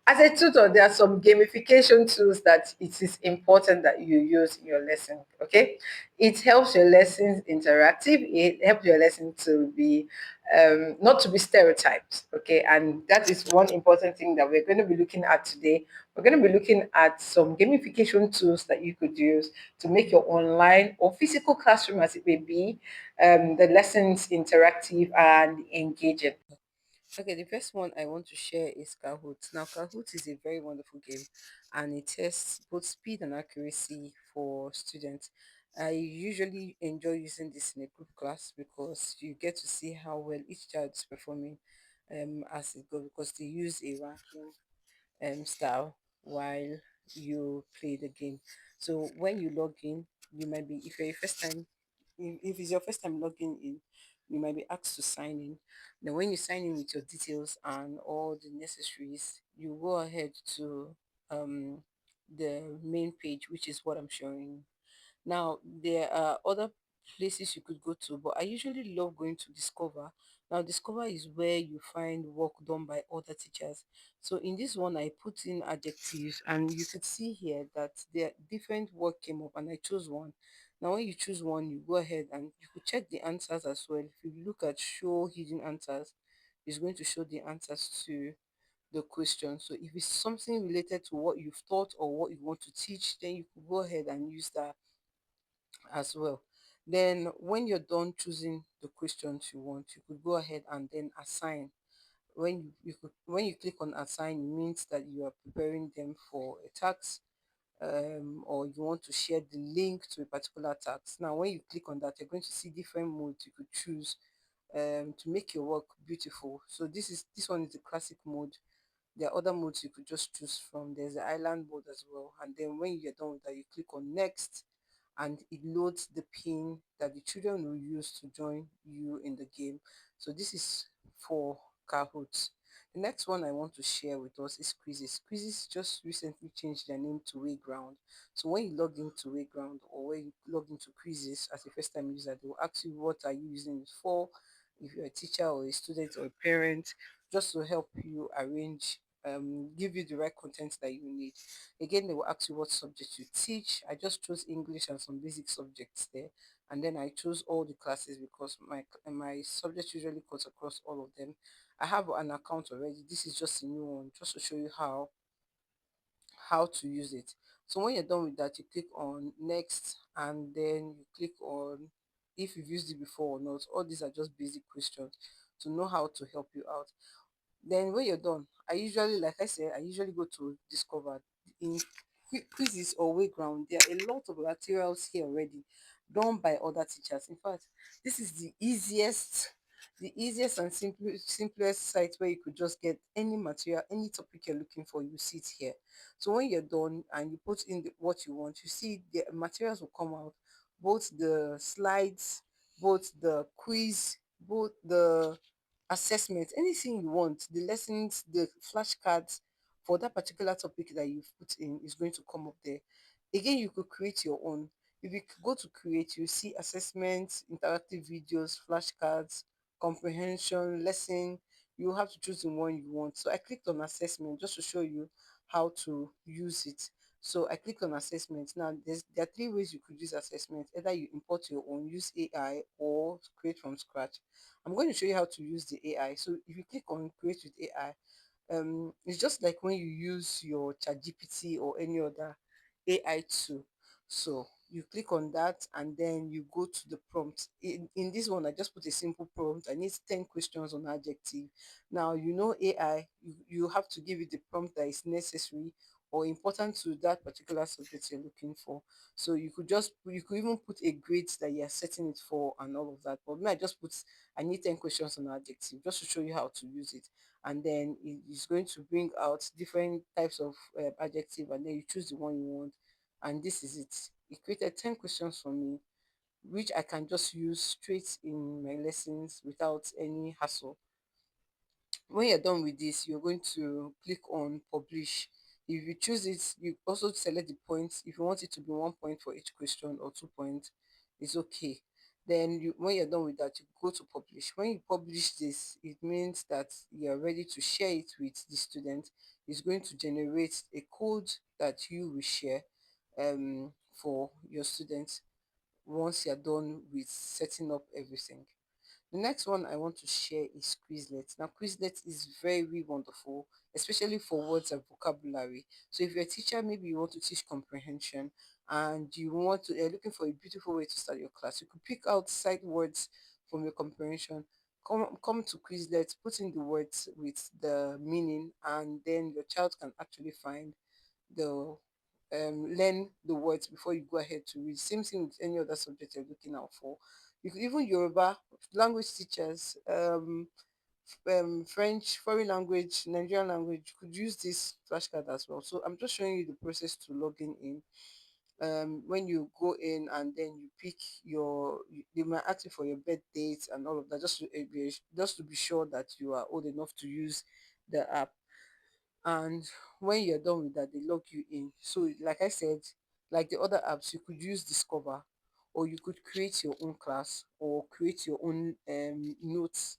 As a tutor, there are some gamification tools that it is important that you use in your lesson. Okay, it helps your lessons interactive. It helps your lesson to be not to be stereotyped. Okay, and that is one important thing that we're going to be looking at today. We're going to be looking at some gamification tools that you could use to make your online or physical classroom, as it may be, the lessons interactive and engaging. Okay, the first one I want to share is Kahoot. Now, Kahoot is a very wonderful game and it tests both speed and accuracy for students. I usually enjoy using this in a group class because you get to see how well each child is performing as it goes, because they use a ranking style while you play the game. So when you log in, you might be, if you're a first time, if it's your first time logging in, you might be asked to sign in. Then when you sign in with your details and all the necessaries, you go ahead to um, the main page, which is what I'm showing. Now, there are other places you could go to, but I usually love going to Discover. Now, Discover is where you find work done by other teachers. So in this one, I put in adjectives, and you could see here that there different work came up, and I chose one. Now, when you choose one, you go ahead and you could check the answers as well. If you look at show hidden answers, it's going to show the answers to the question. So if it's something related to what you've taught or what you want to teach, then you could go ahead and use that as well. Then when you're done choosing the questions you want, you could go ahead and then assign. When you click on assign, it means that you are preparing them for a task, or you want to share the link to a particular task. Now, when you click on that, you're going to see different modes you could choose to make your work beautiful. So this one is the classic mode. There are other modes you could just choose from. There's the island mode as well. And then when you're done with that, you click on next and it loads the pin that the children will use to join you in the game. So this is for Kahoot. The next one I want to share with us is quizzes. Quizzes just recently changed their name to Wayground. So when you log into Wayground or when you log into quizzes as a first time user, they will ask you what are you using it for, if you're a teacher or a student or a parent, just to help you arrange, give you the right content that you need. Again, they will ask you what subject you teach. I just chose English and some basic subjects there. And then I chose all the classes because my subject usually cuts across all of them. I have an account already. This is just a new one, just to show you how to use it. So when you're done with that, you click on next and then you click on if you've used it before or not. All these are just basic questions to know how to help you out. Then when you're done, I usually, like I said, I usually go to Discover. In quizzes or Wayground, there are a lot of materials here already done by other teachers. In fact, this is the easiest and simplest site where you could just get any material, any topic you're looking for, you see it here. So when you're done and you put in what you want, you see the materials will come out, both the slides, both the quiz, both the assessment, anything you want, the lessons, the flashcards for that particular topic that you've put in is going to come up there. Again, you could create your own. If you go to create, you see assessments, interactive videos, flashcards, comprehension, lesson. You have to choose the one you want. So I clicked on assessment just to show you how to use it. So I clicked on assessment. Now there are three ways you could use assessment. Either you import your own, use AI, or create from scratch. I'm going to show you how to use the AI. So if you click on create with AI, it's just like when you use your ChatGPT or any other AI tool. So you click on that and then you go to the prompt. In this one, I just put a simple prompt. I need 10 questions on adjective. Now, AI, you have to give it the prompt that is necessary or important to that particular subject you're looking for. So you could even put a grade that you're setting it for and all of that. But me, I need 10 questions on adjective just to show you how to use it. And then it is going to bring out different types of adjective, and then you choose the one you want, and this is it. It created 10 questions for me, which I can just use straight in my lessons without any hassle. When you're done with this, you're going to click on publish. If you choose it, you also select the points. If you want it to be 1 point for each question or 2 points, it's okay. Then you, when you're done with that, you go to publish. When you publish this, it means that you're ready to share it with the student. It's going to generate a code that you will share for your students once you're done with setting up everything. The next one I want to share is Quizlet. Now, Quizlet is very wonderful, especially for words and vocabulary. So, if you're a teacher, maybe you want to teach comprehension and you're looking for a beautiful way to start your class, you could pick out sight words from your comprehension. Come to Quizlet, put in the words with the meaning, and then your child can actually find the learn the words before you go ahead to read. Same thing with any other subject you're looking out for. You could even Yoruba language teachers, French, foreign language, Nigerian language could use this flashcard as well. So I'm just showing you the process to logging in. When you go in and then you pick they might ask you for your birth date and all of that, just to be sure that you are old enough to use the app. And when you're done with that, they log you in. So like I said, like the other apps, you could use Discover, or you could create your own class or create your own notes,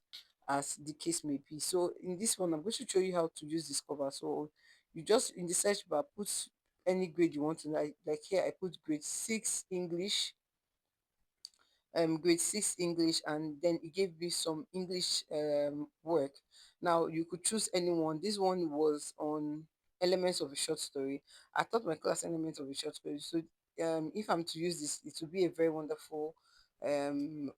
as the case may be. So in this one, I'm going to show you how to use Discover. So you just, in the search bar, put any grade you want to, like here I put grade 6 English, grade 6 English, and then it gave me some English work. Now you could choose anyone. This one was on elements of a short story. I taught my class elements of a short story. So if I'm to use this, it will be a very wonderful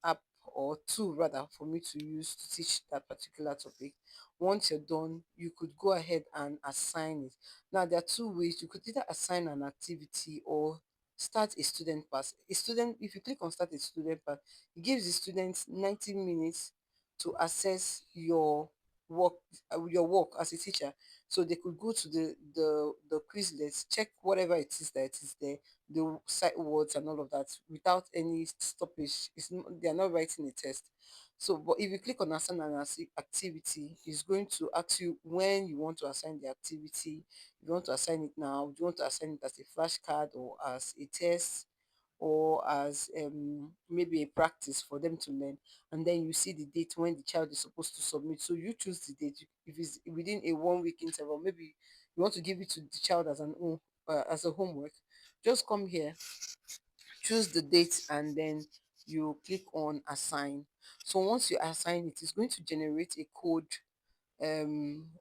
app or tool rather for me to use to teach that particular topic. Once you're done, you could go ahead and assign it. Now there are two ways. You could either assign an activity or start a student pass. A student, if you click on start a student pass, it gives the students 90 minutes to assess work your work as a teacher. So they could go to the Quizlet, check whatever it is that is there, the site words and all of that without any stoppage. They are not writing a test. So, but if you click on assign an activity, it's going to ask you when you want to assign the activity. If you want to assign it now, do you want to assign it as a flashcard or as a test or as maybe a practice for them to learn? And then you see the date when the child is supposed to submit. So you choose the date. If it's within a 1 week interval, maybe you want to give it to the child as an as a homework, just come here, choose the date, and then you click on assign. So once you assign it, it's going to generate a code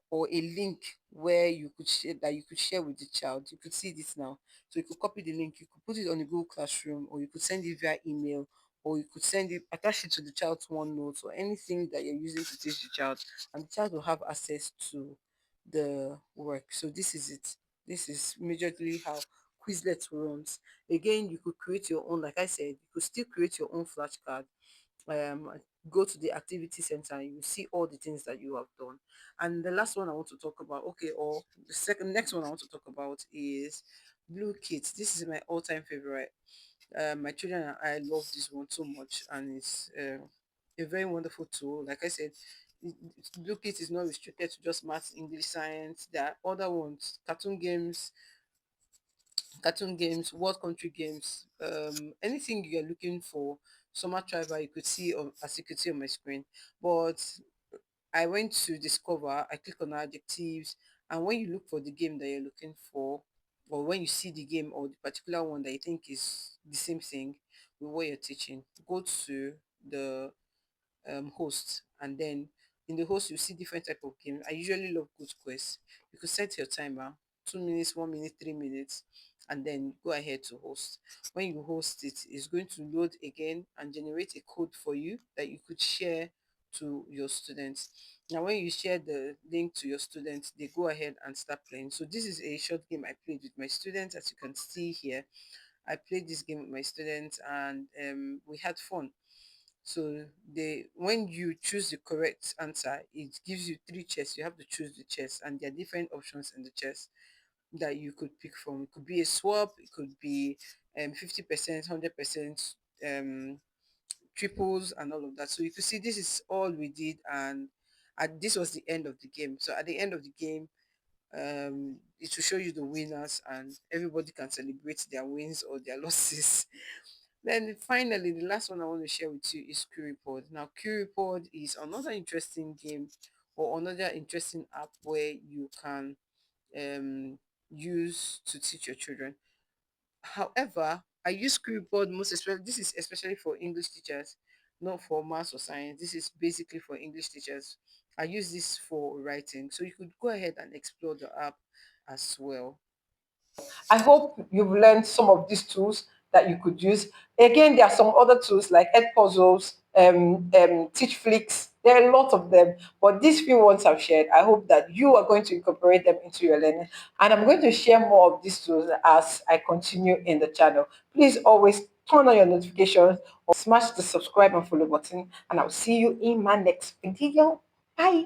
or a link where you could share with the child. You could see this now. So you could copy the link, you could put it on the Google Classroom, or you could send it via email, or you could send it, attach it to the child's OneNote or anything that you're using to teach the child, and the child will have access to the work. So this is it. This is majorly how Quizlet runs. Again, you could create your own, like I said, you could still create your own flashcard. um Go to the activity center and you see all the things that you have done. And the last one I want to talk about, okay, or the second next one I want to talk about is Blue Kit. This is my all-time favorite. My children and I love this one so much, and it's a very wonderful tool. Like I said, Blue Kit is not restricted to just maths, English, science. There are other ones, cartoon games, world country games, anything you're looking for. Summer Travel, you could see on, as you could see on my screen. But I went to discover, I click on adjectives, and when you look for the game that you're looking for, or when you see the game or the particular one that you think is the same thing with what you're teaching, go to the host, and then in the host you see different type of games. I usually love Good Quest. You could set your timer, 2 minutes, 1 minute, 3 minutes, and then go ahead to host. When you host it, it's going to load again and generate a code for you that you could share to your students. Now when you share the link to your students, they go ahead and start playing. So this is a short game I played with my students. As you can see here, I played this game with my students, and we had fun. So they, when you choose the correct answer, it gives you three chess. You have to choose the chess, and there are different options in the chess that you could pick from. It could be a swap, it could be 50%, 100%, um triples and all of that. So you could see this is all we did, and this was the end of the game. So at the end of the game, it will show you the winners, and everybody can celebrate their wins or their losses. Then finally, the last one I want to share with you is Currypod. Now, Currypod is another interesting game or another interesting app where you can um, use to teach your children. However, I use Currypod most especially. This is especially for English teachers, not for maths or science. This is basically for English teachers. I use this for writing, so you could go ahead and explore the app as well. I hope you've learned some of these tools that you could use. Again, there are some other tools like Ed Puzzles, Teach Flix. There are a lot of them, but these few ones I've shared, I hope that you are going to incorporate them into your learning. And I'm going to share more of these tools as I continue in the channel. Please always turn on your notifications or smash the subscribe and follow button. And I'll see you in my next video. Bye.